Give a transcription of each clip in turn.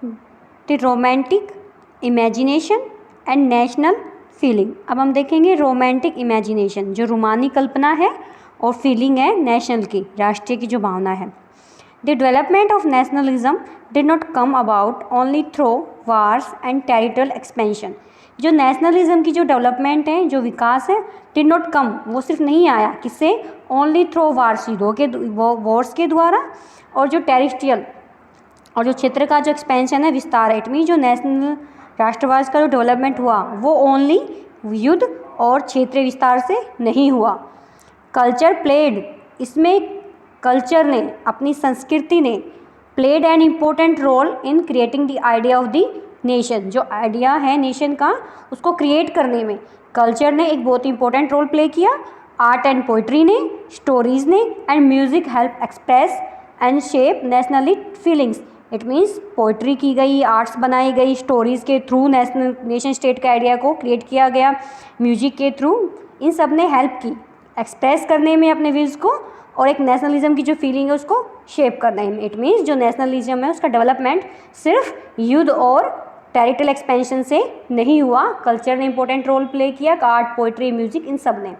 The romantic imagination and national feeling. अब हम देखेंगे रोमांटिक इमेजिनेशन, जो रोमानी कल्पना है, और फीलिंग है नेशनल की, राष्ट्रीय की जो भावना है। The development of nationalism did not come about only through wars and territorial expansion. जो नेशनलिज्म की जो डेवलपमेंट है, जो विकास है, डिड नॉट कम, वो सिर्फ नहीं आया किससे, ओनली थ्रू वार्स, युद्धों के वॉर्स के द्वारा, और जो टेरिटोरियल और जो क्षेत्र का जो एक्सपेंशन है, विस्तार है। इट मीन जो नेशनल राष्ट्रवाद का जो डेवलपमेंट हुआ वो ओनली युद्ध और क्षेत्रीय विस्तार से नहीं हुआ। कल्चर प्लेड, इसमें कल्चर ने, अपनी संस्कृति ने, played an important role in creating the idea of the nation. जो आइडिया है नेशन का, उसको क्रिएट करने में कल्चर ने एक बहुत इंपॉर्टेंट रोल प्ले किया। आर्ट एंड पोइट्री ने, स्टोरीज ने, and music help express and shape nationally feelings. It means poetry की गई, आर्ट्स बनाई गई, स्टोरीज़ के थ्रू नेशन स्टेट के आइडिया को क्रिएट किया गया, म्यूजिक के थ्रू, इन सब ने हेल्प की एक्सप्रेस करने में अपने व्यूज़ को, और एक नेशनलिज्म की जो फीलिंग है उसको शेप करने में। इट मीन्स जो नेशनलिज्म है उसका डेवलपमेंट सिर्फ युद्ध और टेरिटोरियल एक्सपेंशन से नहीं हुआ, कल्चर ने इंपॉर्टेंट रोल प्ले किया, आर्ट, पोइट्री, म्यूजिक, इन सब ने।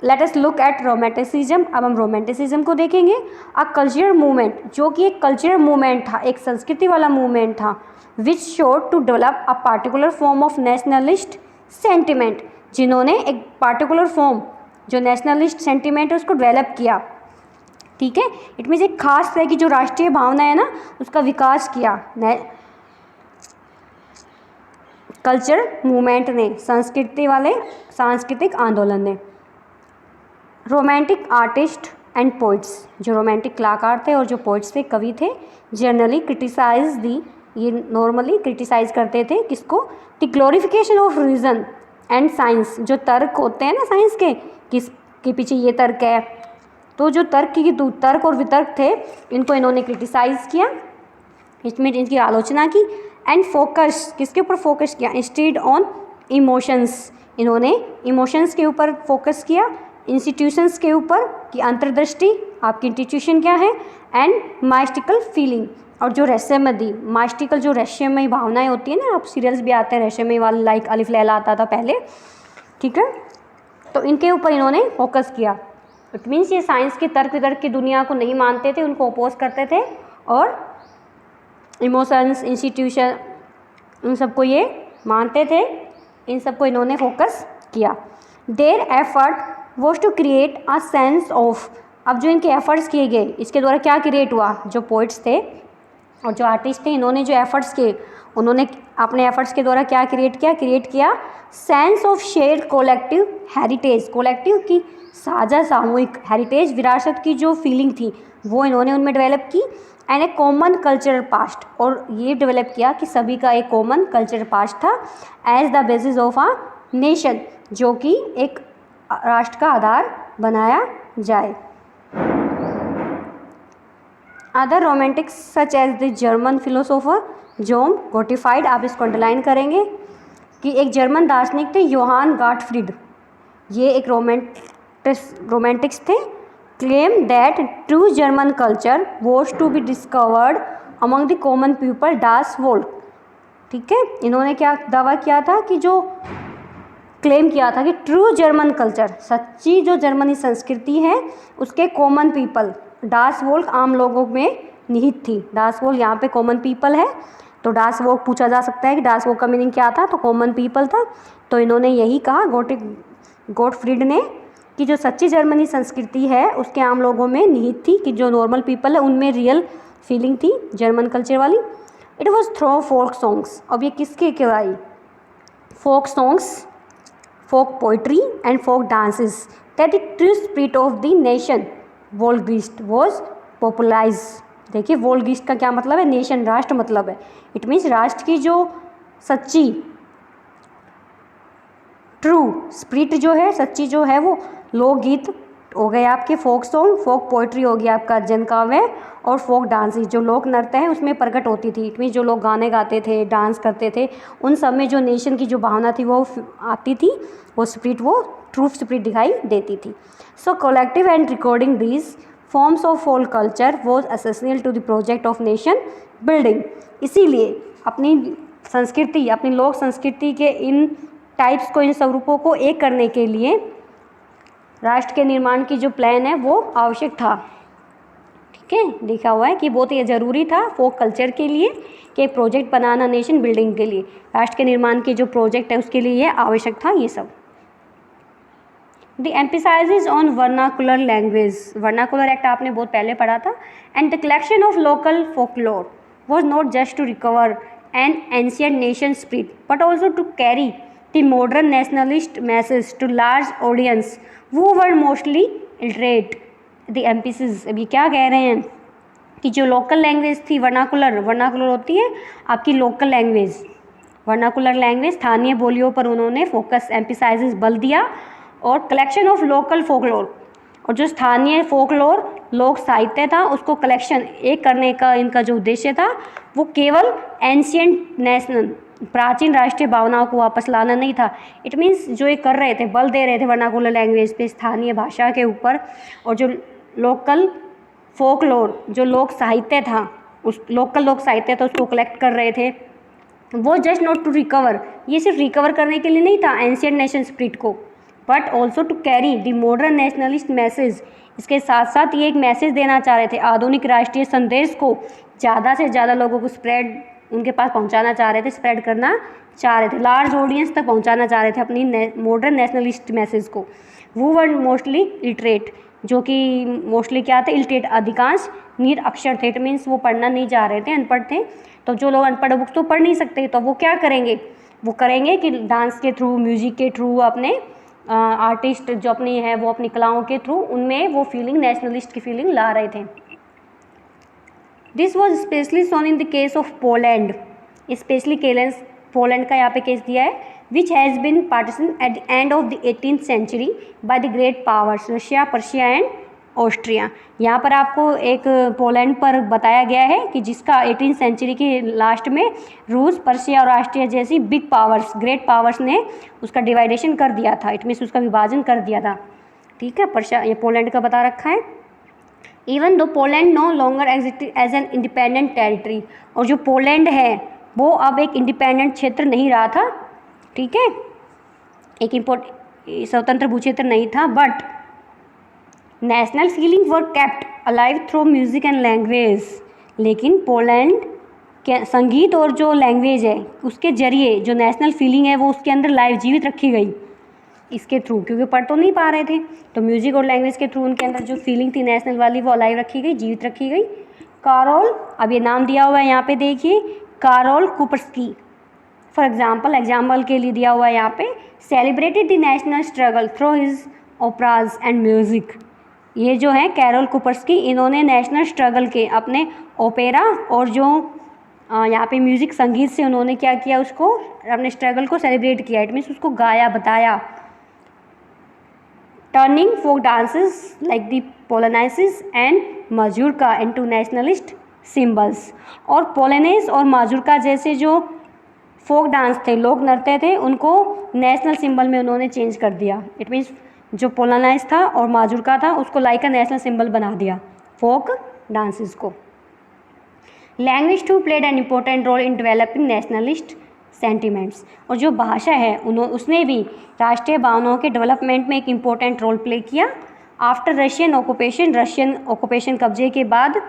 Let us look at romanticism. अब हम रोमांटिसिज्म को देखेंगे। अ कल्चरल मूवमेंट, जो कि एक कल्चरल मूवमेंट था, एक संस्कृति वाला मूवमेंट था, which sought to develop a particular form of nationalist sentiment, जिन्होंने एक पार्टिकुलर फॉर्म, जो नेशनलिस्ट सेंटिमेंट है, उसको डेवलप किया। ठीक है, इट मीन्स एक खास तरह की जो राष्ट्रीय भावना है ना, उसका विकास किया कल्चर मूवमेंट ने, सांस्कृतिक आंदोलन ने। रोमांटिक आर्टिस्ट एंड पोइट्स, जो रोमांटिक कलाकार थे और जो पोइट्स थे, कवि थे, जनरली क्रिटिसाइज दी, ये नॉर्मली क्रिटिसाइज करते थे किसको, the glorification of reason and science. जो तर्क होते हैं ना साइंस के, किसके पीछे ये तर्क है, तो जो तर्क और वितर्क थे, इनको इन्होंने क्रिटिसाइज किया, इसमें इनकी आलोचना की। एंड फोकस, किसके ऊपर फोकस किया, इंस्टेड ऑन इमोशंस, इन्होंने इमोशंस के ऊपर फोकस किया, इंस्टीट्यूशंस के ऊपर की अंतर्दृष्टि, आपकी इंस्टीट्यूशन क्या है, एंड माइस्टिकल फीलिंग, और जो रहस्यमयी, माइस्टिकल जो रहस्यमयी भावनाएं होती है ना, आप सीरियल्स भी आते हैं रहस्यमयी वाले, लाइक अलिफ लैला आता था पहले, ठीक है, तो इनके ऊपर इन्होंने फोकस किया। इट मीन्स ये साइंस के तर्क वितर्क की दुनिया को नहीं मानते थे, उनको अपोज करते थे, और इमोशंस, इंस्टीट्यूशन, उन सबको ये मानते थे, इन सबको इन्होंने फोकस किया। Their effort was to create a sense of. अब जो इनके एफर्ट्स किए गए, इसके द्वारा क्या क्रिएट हुआ, जो पोइट्स थे और जो आर्टिस्ट थे, इन्होंने जो एफर्ट्स किए, उन्होंने अपने एफर्ट्स के द्वारा क्या क्रिएट किया sense of shared collective heritage, collective की साझा सामूहिक हेरिटेज, विरासत की जो फीलिंग थी वो इन्होंने उनमें डेवलप की। And a common cultural past, और ये डेवलप किया कि सभी का एक कॉमन कल्चरल पास्ट था, as the basis of a nation, जो कि एक राष्ट्र का आधार बनाया जाए। Other romantics such as the German philosopher Johann Gottfried, आप इसको अंडरलाइन करेंगे कि एक जर्मन दार्शनिक थे योहान गाटफ्रीड, ये एक रोमांटिक्स थे। Claim that true German culture was to be discovered among the common people डास वोल्क। ठीक है, इन्होंने क्या दावा किया था कि जो क्लेम किया था कि ट्रू जर्मन कल्चर, सच्ची जो जर्मनी संस्कृति है, उसके कॉमन पीपल, डास वोल्क, आम लोगों में निहित थी। डास वोल्क यहाँ पे कॉमन पीपल है, तो डास वोल्क पूछा जा सकता है कि डास वोल्क का मीनिंग क्या था, तो कॉमन पीपल था। तो इन्होंने यही कहा गोटफ्रीड ने कि जो सच्ची जर्मनी संस्कृति है उसके आम लोगों में निहित थी, कि जो नॉर्मल पीपल है उनमें रियल फीलिंग थी जर्मन कल्चर वाली। It was through folk songs, अब ये किसके क्या आई, folk songs, folk poetry and folk dances that the true spirit of the nation Volkslied was popularized। देखिए वोल्गिस्ट का क्या मतलब है, नेशन, राष्ट्र मतलब है। इट मीन्स राष्ट्र की जो सच्ची ट्रू स्पिरिट जो है, सच्ची जो है, वो लोकगीत हो गए आपके, फोक सॉन्ग, फोक पोइट्री हो गया आपका जनकाव्य, और फोक डांस जो लोक नृत्य है उसमें प्रकट होती थी। इट मीन्स जो लोग गाने गाते थे, डांस करते थे, उन सब में जो नेशन की जो भावना थी वो आती थी, वो स्पिरिट, वो ट्रू स्पिरिट दिखाई देती थी। So collective and recording these forms of folk culture was essential to the project of nation building. इसीलिए अपनी संस्कृति, अपनी लोक संस्कृति के इन टाइप्स को, इन स्वरूपों को एक करने के लिए राष्ट्र के निर्माण की जो प्लान है वो आवश्यक था। ठीक है, लिखा हुआ है कि बहुत ही ज़रूरी था फोक कल्चर के लिए कि एक प्रोजेक्ट बनाना नेशन बिल्डिंग के लिए, राष्ट्र के निर्माण की जो प्रोजेक्ट है उसके लिए ये आवश्यक था ये सब। The emphasises on vernacular language, vernacular act आपने बहुत पहले पढ़ा था। And the collection of local folklore was not just to recover an ancient nation spirit but also to carry the modern nationalist message to large audience who were mostly illiterate. The emphasis, अभी क्या कह रहे हैं कि जो local language थी vernacular, vernacular होती है आपकी लोकल लैंग्वेज, वर्नाकुलर लैंग्वेज स्थानीय बोलियों पर उन्होंने फोकस, एम्फेसाइजेस बल दिया। और कलेक्शन ऑफ लोकल फोकलोर, और जो स्थानीय फोकलोर लोक साहित्य था उसको कलेक्शन एक करने का इनका जो उद्देश्य था वो केवल एंशियंट नेशनल, प्राचीन राष्ट्रीय भावनाओं को वापस लाना नहीं था। इट मीन्स जो ये कर रहे थे, बल दे रहे थे वर्नाकुलर लैंग्वेज पे, स्थानीय भाषा के ऊपर, और जो लोकल फोकलोर जो लोक साहित्य था, उस लोकल लोक साहित्य था उसको कलेक्ट कर रहे थे। वो जस्ट नॉट टू रिकवर, ये सिर्फ रिकवर करने के लिए नहीं था एंशियंट नेशन स्पिरिट को, but also to carry the modern nationalist message. इसके साथ साथ ये एक मैसेज देना चाह रहे थे, आधुनिक राष्ट्रीय संदेश को ज़्यादा से ज़्यादा लोगों को स्प्रेड, उनके पास पहुंचाना चाह रहे थे, स्प्रेड करना चाह रहे थे, लार्ज ऑडियंस तक पहुंचाना चाह रहे थे अपनी मॉडर्न नेशनलिस्ट मैसेज को। वो वर्ड मोस्टली इलिटरेट, जो कि मोस्टली क्या थे, इलिटरेट, अधिकांश निरक्षर थे। इट मीन्स वो पढ़ना नहीं जा रहे थे, अनपढ़ थे। तो जो लोग अनपढ़ बुक्स तो पढ़ नहीं सकते, तो वो क्या करेंगे, वो करेंगे कि डांस के थ्रू, म्यूजिक के थ्रू, अपने आर्टिस्ट जो अपनी है वो अपनी कलाओं के थ्रू उनमें वो फीलिंग, नेशनलिस्ट की फीलिंग ला रहे थे। This was specially seen in the case of Poland, specially Poland का यहाँ पे केस दिया है, which has been partitioned at the end of the 18th century by the great powers Russia, Prussia and Austria. यहाँ पर आपको एक Poland पर बताया गया है कि जिसका 18th सेंचुरी की लास्ट में रूस, पर्शिया और ऑस्ट्रिया जैसी बिग पावर्स, ग्रेट पावर्स ने उसका डिवाइडेशन कर दिया था। इट मीन्स उसका विभाजन कर दिया था। ठीक है, पर्शिया, ये पोलैंड का बता रखा है। Even though Poland no longer existed as an independent territory, और जो पोलैंड है वो अब एक इंडिपेंडेंट क्षेत्र नहीं रहा था। ठीक है, एक स्वतंत्र भूक्षेत्र नहीं था, but national feeling were kept alive through music and language. लेकिन पोलैंड के संगीत और जो लैंग्वेज है उसके जरिए जो नेशनल फीलिंग है वो उसके अंदर लाइव जीवित रखी गई, इसके थ्रू, क्योंकि पढ़ तो नहीं पा रहे थे, तो म्यूजिक और लैंग्वेज के थ्रू उनके अंदर जो फीलिंग थी नेशनल वाली वो अलाइव रखी गई, जीवित रखी गई। कारोल, अब ये नाम दिया हुआ है यहाँ पे देखिए, कारोल कुपरस्की फॉर एग्जाम्पल के लिए दिया हुआ है यहाँ पे, celebrated the national struggle through his operas and music. ये जो है कैरोल कुपरस्की, इन्होंने नेशनल स्ट्रगल के अपने ओपेरा और जो यहाँ पे म्यूज़िक, संगीत से उन्होंने क्या किया, उसको अपने स्ट्रगल को सेलिब्रेट किया। इट मीन्स उसको गाया, बताया। Turning folk dances like the polonaises and mazurka into nationalist symbols, और पोलोनेस और माजूरका जैसे जो फोक डांस थे, लोक नृत्य थे, उनको नेशनल सिंबल में उन्होंने चेंज कर दिया। इट मीन्स जो पोलोनाइज था और माजूरका था उसको लाइक का नेशनल सिंबल बना दिया, फोक डांसेस को। Language too played an important role in developing nationalist sentiments, और जो भाषा है उसने भी राष्ट्रीय भावनाओं के डेवलपमेंट में एक इम्पोर्टेंट रोल प्ले किया। आफ्टर रशियन ऑक्यूपेशन कब्जे के बाद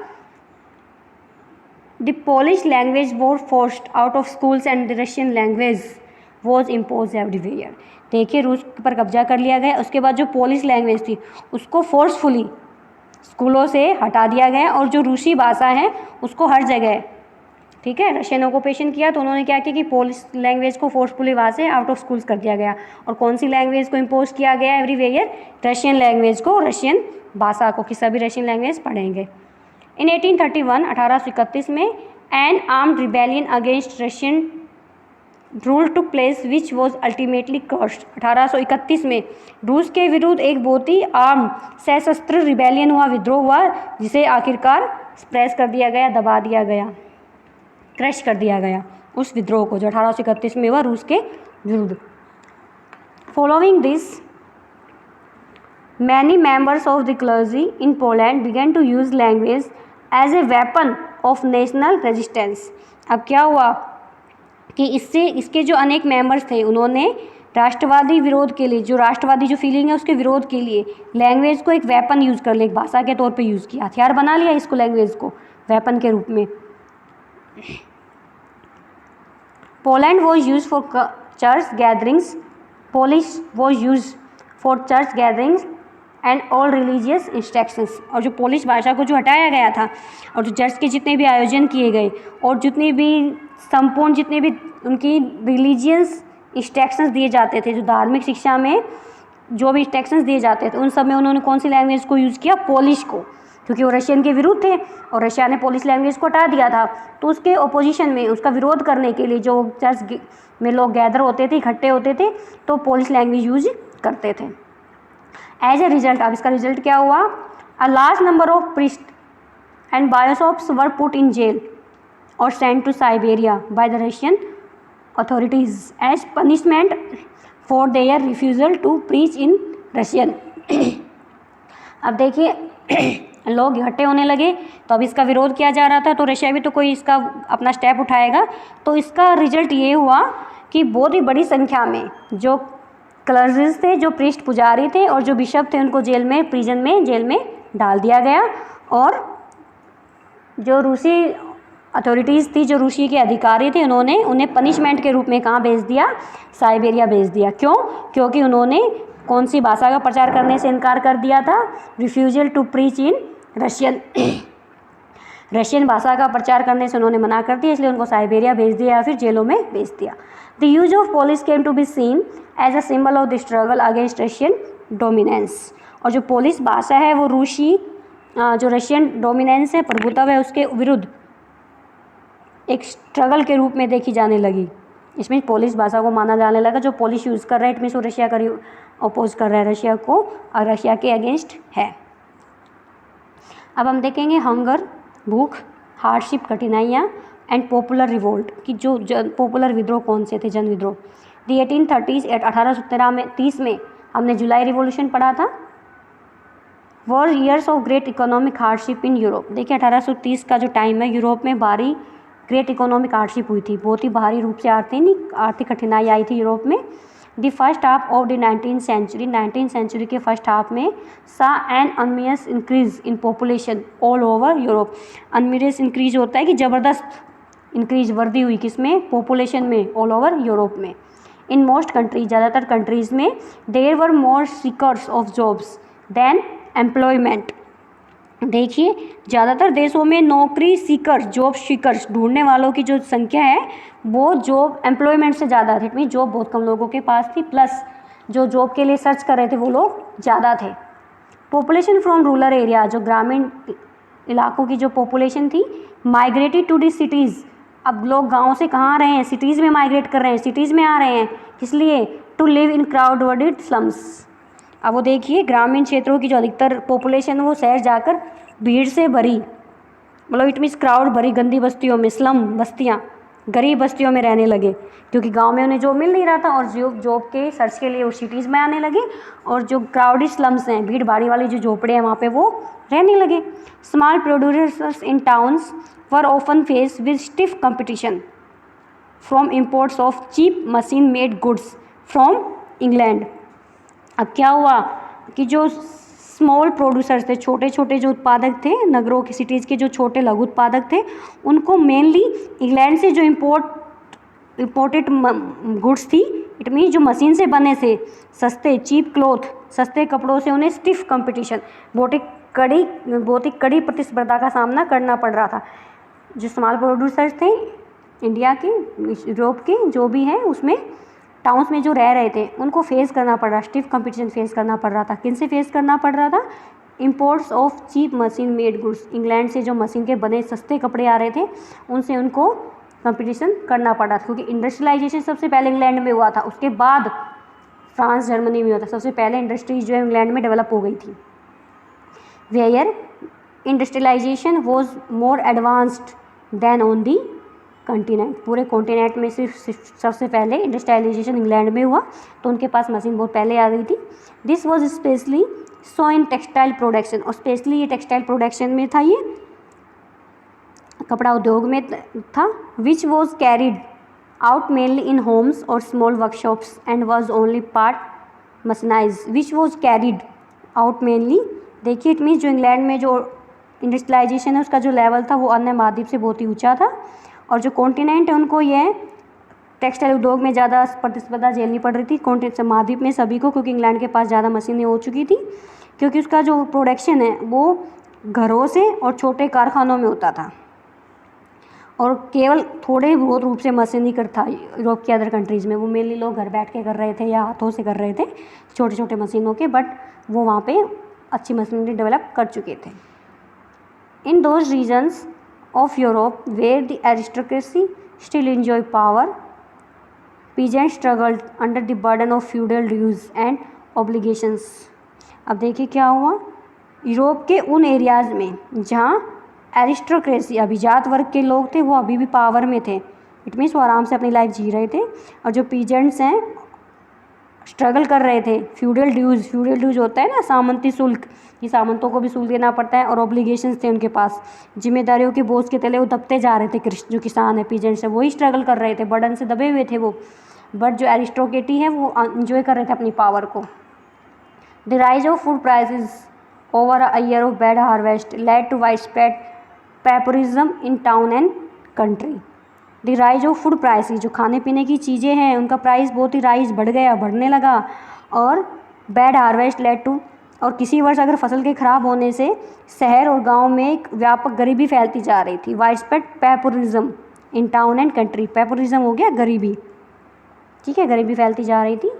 the Polish language was forced out of schools and the Russian language was impose everywhere. देखिए, रूस पर कब्जा कर लिया गया, उसके बाद जो पोलिश लैंग्वेज थी उसको फोर्सफुली स्कूलों से हटा दिया गया, और जो रूसी भाषा है उसको हर जगह, ठीक है, रशियन ऑक्यूपेशन किया तो उन्होंने क्या किया कि पोलिश लैंग्वेज को फोर्सफुली वहाँ से आउट ऑफ स्कूल्स कर दिया गया। और कौन सी लैंग्वेज को इम्पोज किया गया एवरीवेयर, रशियन लैंग्वेज को, रशियन भाषा को, कि सभी रशियन लैंग्वेज पढ़ेंगे। इन 1831 में an armed rebellion against Russian rule took place which was ultimately crushed. 1831 में रूस के विरुद्ध एक बहुत ही आर्म सशस्त्र रिबेलियन हुआ, विद्रोह हुआ, जिसे आखिरकार प्रेस कर दिया गया, दबा दिया गया, क्रश कर दिया गया उस विद्रोह को जो 1831 में हुआ रूस के विरुद्ध। Following this many members of the clergy in Poland began to use language as a weapon of national resistance. अब क्या हुआ कि इससे इसके जो अनेक मेंबर्स थे उन्होंने राष्ट्रवादी विरोध के लिए, जो राष्ट्रवादी जो फीलिंग है उसके विरोध के लिए लैंग्वेज को एक वेपन यूज़ कर लिया, एक भाषा के तौर पे यूज़ किया, हथियार बना लिया इसको, लैंग्वेज को वेपन के रूप में। Poland was use for church gatherings, Polish was use for church gatherings and all religious instructions. और जो पोलिश भाषा को जो हटाया गया था और जो चर्च के जितने भी आयोजन किए गए और जितने भी संपूर्ण जितने भी उनकी रिलीजियस इंस्ट्रक्शंस दिए जाते थे, जो धार्मिक शिक्षा में जो भी इंस्ट्रक्शंस दिए जाते थे, उन सब में उन्होंने कौन सी लैंग्वेज को यूज़ किया? पोलिश को, क्योंकि वो रशियन के विरुद्ध थे और रशिया ने पोलिश लैंग्वेज को हटा दिया था। तो उसके ओपोजिशन में, उसका विरोध करने के लिए जो चर्च में लोग गैदर होते थे, इकट्ठे होते थे, तो पोलिश लैंग्वेज यूज करते थे। एज ए रिजल्ट, अब इसका रिजल्ट क्या हुआ? A large number of priest and bishops were put in jail और sent to Siberia by the Russian authorities as punishment for their refusal to preach in Russian। अब देखिए लोग इकट्ठे होने लगे तो अब इसका विरोध किया जा रहा था, तो रशिया भी तो कोई इसका अपना स्टेप उठाएगा। तो इसका रिजल्ट ये हुआ कि बहुत ही बड़ी संख्या में जो क्लर्जीज थे, जो प्रीस्ट पुजारी थे और जो बिशप थे, उनको जेल में, प्रिजन में, जेल में डाल दिया गया। और जो रूसी अथॉरिटीज़ थी, जो रूसी के अधिकारी थे, उन्होंने उन्हें पनिशमेंट के रूप में कहाँ भेज दिया? साइबेरिया भेज दिया। क्यों? क्योंकि उन्होंने कौन सी भाषा का प्रचार करने से इनकार कर दिया था? Refusal to preach in Russian. Russian भाषा का प्रचार करने से उन्होंने मना कर दिया, इसलिए उनको साइबेरिया भेज दिया या फिर जेलों में भेज दिया। The use of Polish came to be seen as a symbol of the struggle against Russian dominance. और जो पोलिश भाषा है वो रूसी जो रशियन डोमिनेंस है, प्रभुत्व है, उसके विरुद्ध एक स्ट्रगल के रूप में देखी जाने लगी। इसमें पोलिश भाषा को माना जाने लगा, जो पोलिश यूज़ कर रहा है, इट वो रशिया का अपोज कर रहा है, रशिया को, और रशिया के अगेंस्ट है। अब हम देखेंगे हंगर, भूख, हार्डशिप, कठिनाइयाँ एंड पॉपुलर रिवोल्ट की जो पॉपुलर विद्रोह कौन से थे, जन विद्रोह। दी 1830 1830 में हमने जुलाई रिवॉल्यूशन पढ़ा था। War years of great economic hardship in Europe. देखिए 1830 का जो टाइम है, यूरोप में भारी ग्रेट इकोनॉमिक हार्डशिप हुई थी, बहुत ही भारी रूप से आर्थिक कठिनाई आई थी यूरोप में। The first half of the 19th century, 19th century के फर्स्ट हाफ में saw an enormous increase in population all over Europe. Enormous increase होता है कि ज़बरदस्त इंक्रीज, वृद्धि हुई किसमें? पॉपुलेशन में, ऑल ओवर यूरोप में। इन मोस्ट कंट्रीज, ज़्यादातर कंट्रीज़ में, there were more seekers of jobs than employment. देखिए ज़्यादातर देशों में नौकरी सीकर, जॉब सीकर्स, ढूंढने वालों की जो संख्या है वो जॉब एम्प्लॉयमेंट से ज़्यादा थी। मीन जॉब बहुत कम लोगों के पास थी, प्लस जो जॉब के लिए सर्च कर रहे थे वो लोग ज़्यादा थे। पॉपुलेशन फ्रॉम रूरल एरिया, जो ग्रामीण इलाकों की जो पॉपुलेशन थी, माइग्रेटेड टू दी सिटीज़। अब लोग गाँव से कहाँ आ रहे हैं? सिटीज़ में माइग्रेट कर रहे हैं, सिटीज़ में आ रहे हैं, इसलिए to live in crowded slums. अब वो देखिए ग्रामीण क्षेत्रों की जो अधिकतर पॉपुलेशन है वो शहर जाकर भीड़ से भरी, मतलब इट मीन्स क्राउड भरी गंदी बस्तियों में, स्लम बस्तियाँ, गरीब बस्तियों में रहने लगे, क्योंकि गांव में उन्हें जॉब मिल नहीं रहा था और जॉब के सर्च के लिए वो सिटीज़ में आने लगे। और जो क्राउडेड स्लम्स हैं, भीड़ भाड़ी वाली जो झोपड़े हैं, वहाँ पे वो रहने लगे। Small producers in towns were often faced with stiff competition from imports of cheap machine made goods from England. अब क्या हुआ कि जो स्मॉल प्रोड्यूसर्स थे, छोटे छोटे जो उत्पादक थे, नगरों की, सिटीज़ के जो छोटे लघु उत्पादक थे, उनको मेनली इंग्लैंड से जो इम्पोर्टेड गुड्स थी, इट मीन जो मशीन से बने थे, सस्ते चीप क्लॉथ, सस्ते कपड़ों से उन्हें स्टिफ कंपटीशन, बहुत ही कड़ी प्रतिस्पर्धा का सामना करना पड़ रहा था। जो स्मॉल प्रोड्यूसर्स थे इंडिया के, यूरोप के जो भी हैं, उसमें टाउन्स में जो रह रहे थे, उनको फेस करना पड़ रहा, स्टिफ कंपटीशन फेस करना पड़ रहा था। किन से फेस करना पड़ रहा था? Imports of cheap machine made goods. England से जो मशीन के बने सस्ते कपड़े आ रहे थे, उनसे उनको कंपटीशन करना पड़ रहा था, क्योंकि इंडस्ट्रियलाइजेशन सबसे पहले इंग्लैंड में हुआ था, उसके बाद फ्रांस, जर्मनी में हुआ था। सबसे पहले इंडस्ट्रीज जो है इंग्लैंड में डेवलप हो गई थी। Where industrialisation was more advanced than on the continent. पूरे कॉन्टिनेंट में सिर्फ सबसे पहले इंडस्ट्रियलाइजेशन इंग्लैंड में हुआ, तो उनके पास मशीन बहुत पहले आ गई थी। This was specially so in textile production, और स्पेशली ये टेक्सटाइल प्रोडक्शन में था, ये कपड़ा उद्योग में था। Which was carried out mainly in homes और small workshops and was only part mechanise. Which was carried out mainly, देखिए इट मीन्स जो इंग्लैंड में जो इंडस्ट्रियलाइजेशन है उसका जो लेवल था वो अन्य महाद्वीप से बहुत ही ऊंचा था, और जो कॉन्टिनेंट है उनको ये टेक्सटाइल उद्योग में ज़्यादा प्रतिस्पर्धा झेलनी पड़ रही थी कॉन्टिनेंट महाद्वीप में सभी को, क्योंकि इंग्लैंड के पास ज़्यादा मशीनें हो चुकी थी, क्योंकि उसका जो प्रोडक्शन है वो घरों से और छोटे कारखानों में होता था, और केवल थोड़े बहुत रूप से मशीनी कर था यूरोप के अदर कंट्रीज़ में। वो मेनली लोग घर बैठ के कर रहे थे या हाथों से कर रहे थे छोटे छोटे मशीनों के, बट वो वहाँ पे अच्छी मशीनरी डेवलप कर चुके थे। In those regions of Europe where the aristocracy still enjoy power, peasant struggled under the burden of feudal dues and obligations. अब देखिए क्या हुआ, यूरोप के उन एरियाज़ में जहाँ एरिस्टोक्रेसी अभिजात वर्ग के लोग थे वो अभी भी पावर में थे, इट मीन्स वो आराम से अपनी लाइफ जी रहे थे, और जो पीजेंट्स हैं स्ट्रगल कर रहे थे। फ्यूडल ड्यूज होता है ना सामंती शुल्क, ये सामंतों को भी शुल्क देना पड़ता है, और ऑब्लिगेशंस थे उनके पास, जिम्मेदारियों के बोझ के तले वो दबते जा रहे थे। जो किसान है पीजेंट्स है वही स्ट्रगल कर रहे थे, बर्डन से दबे हुए थे वो, बट जो एरिस्टोक्रेटी है वो इंजॉय कर रहे थे अपनी पावर को। The rise of food prices over a year of bad harvest led to widespread pauperism in town and country. The rise of food prices, जो खाने पीने की चीज़ें हैं उनका प्राइस बहुत ही राइज बढ़ने लगा, और बैड हार्वेस्ट लेड टू, और किसी वर्ष अगर फसल के खराब होने से शहर और गांव में एक व्यापक गरीबी फैलती जा रही थी। Widespread pauperism in town and country, pauperism हो गया गरीबी, ठीक है, गरीबी फैलती जा रही थी।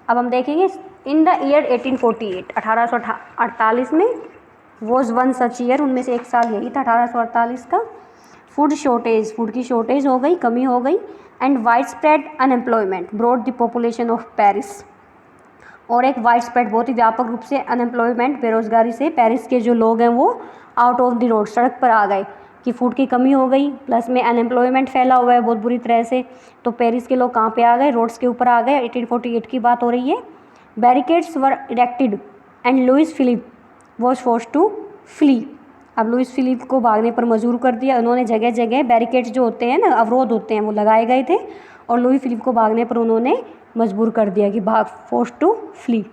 अब हम देखेंगे इन द ईयर 1848, 1848 में वॉज वन सच ईयर, उनमें से एक साल यही था 1848 का। फूड शॉर्टेज, फूड की शॉर्टेज हो गई, कमी हो गई, and wide spread unemployment brought the population of Paris, और एक वाइड स्प्रेड बहुत ही व्यापक रूप से अनएम्प्लॉयमेंट बेरोजगारी से पेरिस के जो लोग हैं वो आउट ऑफ द रोड, सड़क पर आ गए, कि फूड की कमी हो गई, प्लस में अनएम्प्लॉयमेंट फैला हुआ है बहुत बुरी तरह से, तो पेरिस के लोग कहाँ पे आ गए, रोड्स के ऊपर आ गए। 1848 की बात हो रही है। Barricades were erected and Louis Philippe was forced to flee. अब लुइस फिलिप को भागने पर मजबूर कर दिया उन्होंने, जगह जगह बैरिकेड्स जो होते हैं ना, अवरोध होते हैं, वो लगाए गए थे, और लुइस फिलिप को भागने पर उन्होंने मजबूर कर दिया कि भाग, forced to flee.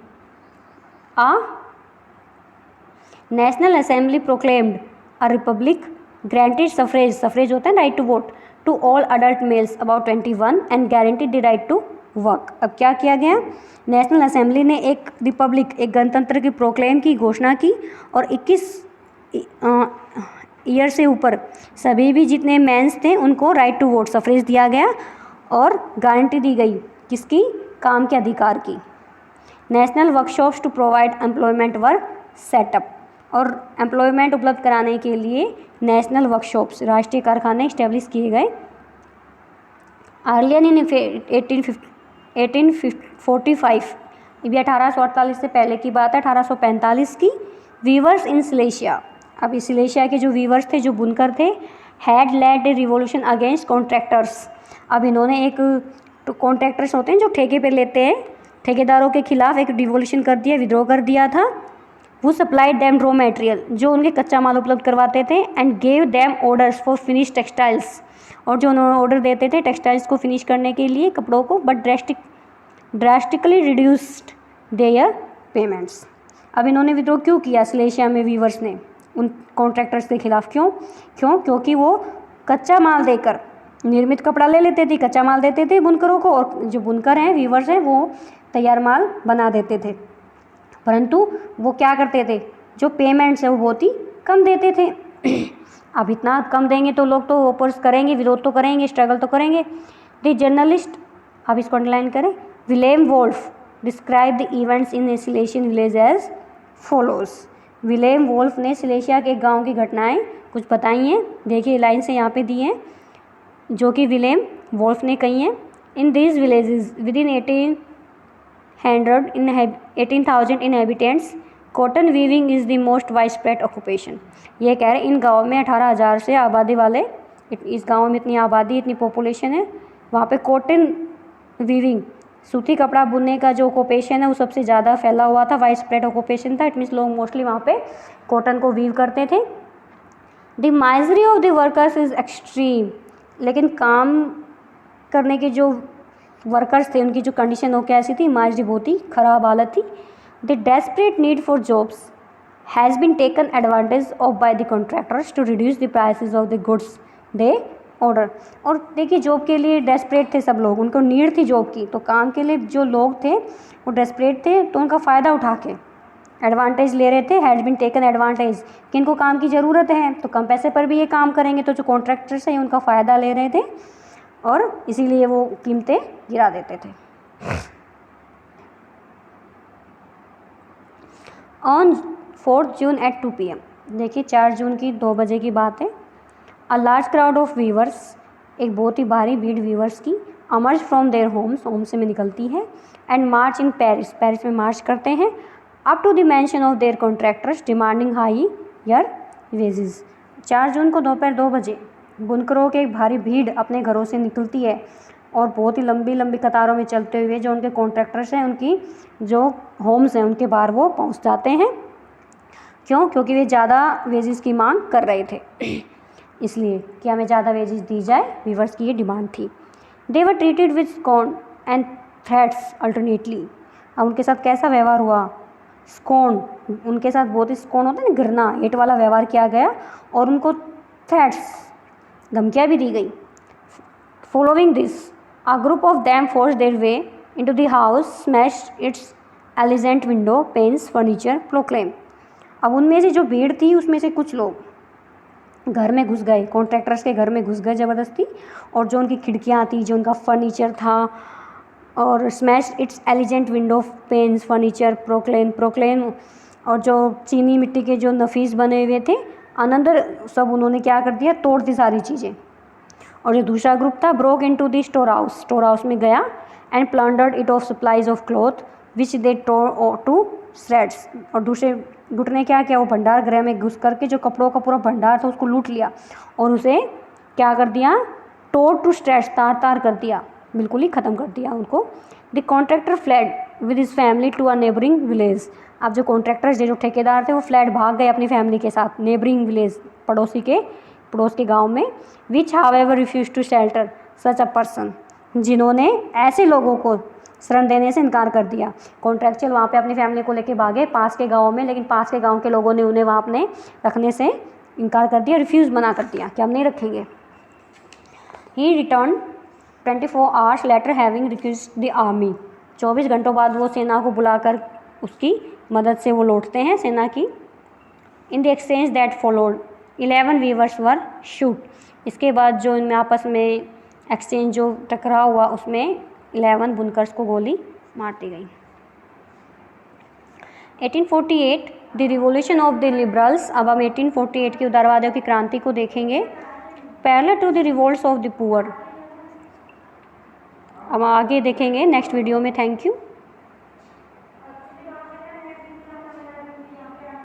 National assembly proclaimed a republic, granted suffrage होता है right to vote, to all adult males about 21 and guaranteed the right to work. अब क्या किया गया, नेशनल असेंबली ने एक रिपब्लिक, एक गणतंत्र की प्रोक्लेम की, घोषणा की, और 21 ईयर से ऊपर सभी भी जितने मेंस थे उनको राइट टू वोट, सफरेज दिया गया, और गारंटी दी गई किसकी, काम के अधिकार की। National workshops to provide employment were set up, और एम्प्लॉयमेंट उपलब्ध कराने के लिए नेशनल वर्कशॉप्स, राष्ट्रीय कारखाने इस्टेब्लिश किए गए। अर्लियर इन 1845, ये 1848 से पहले की बात है, 1845 की। वीवर्स इन सिलेशिया, अब इस सिलेशिया के जो वीवर्स थे, जो बुनकर थे, had led a revolution against contractors. अब इन्होंने एक, तो कॉन्ट्रैक्टर्स होते हैं जो ठेके पे लेते हैं, ठेकेदारों के खिलाफ एक रिवॉल्यूशन कर दिया, विद्रोह कर दिया था। वो सप्लाइड देम रॉ मटेरियल, जो उनके कच्चा माल उपलब्ध करवाते थे, and gave them orders for finish textiles, और जो उन्होंने ऑर्डर देते थे टेक्सटाइल्स को फिनिश करने के लिए, कपड़ों को, but drastically reduced their payments. अब इन्होंने विद्रोह क्यों किया सिलेशिया में वीवर्स ने उन कॉन्ट्रैक्टर्स के खिलाफ, क्योंकि वो कच्चा माल देकर निर्मित कपड़ा ले लेते थे, कच्चा माल देते थे बुनकरों को, और जो बुनकर हैं, वीवर्स हैं, वो तैयार माल बना देते थे, परंतु वो क्या करते थे, जो पेमेंट्स है वो बहुत ही कम देते थे। अब इतना कम देंगे तो लोग तो ओपोज करेंगे, विरोध तो करेंगे, स्ट्रगल तो करेंगे। द जर्नलिस्ट, अब इसको अंडरलाइन करें, Wilhelm Wolff describe the events in Silesian village as follows. Wilhelm Wolff ने सिलेशिया के गांव की घटनाएं कुछ बताई हैं, देखिए लाइन से यहाँ पे दी हैं, जो कि विलेम वोल्फ ने कही हैं। In these villages with in 18,000 inhabitants, cotton weaving is the most wide spread occupation. ये कह रहे हैं इन गाँव में 18,000 से आबादी वाले, इस गाँव में इतनी आबादी, इतनी पॉपुलेशन है, वहाँ पे कॉटन वीविंग सूती कपड़ा बुनने का जो ऑक्यूपेशन है वो सबसे ज़्यादा फैला हुआ था, वाइड स्प्रेड ऑक्यूपेशन था। इट मीन्स लोग मोस्टली वहाँ पे कॉटन को वीव करते थे। The misery of the workers is extreme, लेकिन काम करने के जो वर्कर्स थे उनकी जो कंडीशन हो कैसी थी, माइजरी बहुत ही ख़राब हालत थी। The desperate need for jobs has been taken advantage of by the contractors to reduce the prices of the goods they order. और देखिए जॉब के लिए डेस्परेट थे सब लोग, उनको नीड थी जॉब की, तो काम के लिए जो लोग थे वो डेस्परेट थे, तो उनका फ़ायदा उठा के एडवांटेज ले रहे थे। हैज़ बीन टेकन एडवांटेज, किनको काम की ज़रूरत है तो कम पैसे पर भी ये काम करेंगे, तो जो कॉन्ट्रैक्टर्स हैं उनका फ़ायदा ले रहे थे और इसीलिए वो कीमतें गिरा देते थे। ऑन 4 जून एट 2 PM, देखिए 4 जून की 2 बजे की बात है। A large crowd of weavers, एक बहुत ही भारी भीड़ वीवर्स की, emerge from their homes, home से में निकलती है, and march in Paris, Paris में मार्च करते हैं, up to the mansion of their contractors demanding higher wages. 4 June को दोपहर 2 बजे बुनकरों के एक भारी भीड़ अपने घरों से निकलती है और बहुत ही लंबी लंबी कतारों में चलते हुए जो उनके कॉन्ट्रैक्टर्स हैं उनकी जो होम्स हैं उनके बाहर वो पहुंच जाते हैं। क्यों? क्योंकि वे ज़्यादा वेजेस की मांग कर रहे थे इसलिए कि हमें ज़्यादा वेजेस दी जाए, वीवर्स की ये डिमांड थी। They were treated with scorn and threats alternately. अब उनके साथ कैसा व्यवहार हुआ? स्कॉन, उनके साथ बहुत ही स्कॉन होता है ना, घृणा, हेट वाला व्यवहार किया गया और उनको थ्रेट्स, धमकियाँ भी दी गई। Following this a group of them force their way into the house, smashed it's एलिजेंट window panes furniture, proclaim. अब उनमें से जो भीड़ थी उसमें से कुछ लोग घर में घुस गए, कॉन्ट्रैक्टर्स के घर में घुस गए ज़बरदस्ती, और जो उनकी खिड़कियाँ थी, जो उनका फर्नीचर था, और smash it's एलिजेंट window panes furniture, proclaim और जो चीनी मिट्टी के जो नफीस बने हुए थे अनंदर, सब उन्होंने क्या कर दिया, तोड़ दी सारी चीज़ें। और जो दूसरा ग्रुप था broke into the store house में गया and plundered it of supplies of cloth which they tore to shreds. और दूसरे गुट ने क्या किया, वो भंडार गृह में घुस करके जो कपड़ों का पूरा भंडार था उसको लूट लिया और उसे क्या कर दिया, टोर टू श्रेड्स, तार तार कर दिया, बिल्कुल ही ख़त्म कर दिया उनको। The contractor fled with his family to a neighbouring village. अब जो कॉन्ट्रैक्टर्स जो ठेकेदार थे वो फ्लैट भाग गए अपनी फैमिली के साथ नेबरिंग विलेज, पड़ोस के गांव में। Which however refuse to shelter such a person, जिन्होंने ऐसे लोगों को शरण देने से इनकार कर दिया। कॉन्ट्रैक्चुअल वहाँ पे अपनी फैमिली को लेके भागे पास के गाँव में, लेकिन पास के गाँव के लोगों ने उन्हें वहाँ अपने रखने से इनकार कर दिया, रिफ्यूज़ मना कर दिया कि हम नहीं रखेंगे। He return 24 hours later having request the army. 24 घंटों बाद वो सेना को बुलाकर उसकी मदद से वो लौटते हैं सेना की। In the exchange that followed 11 weavers were shoot. इसके बाद जो इनमें आपस में एक्सचेंज जो टकराव हुआ उसमें 11 बुनकर्स को गोली मार दी गई। 1848 the revolution of the liberals. अब हम 1848 की उदारवादियों की क्रांति को देखेंगे। Parallel to the revolts of the poor. अब आगे देखेंगे नेक्स्ट वीडियो में। Thank you.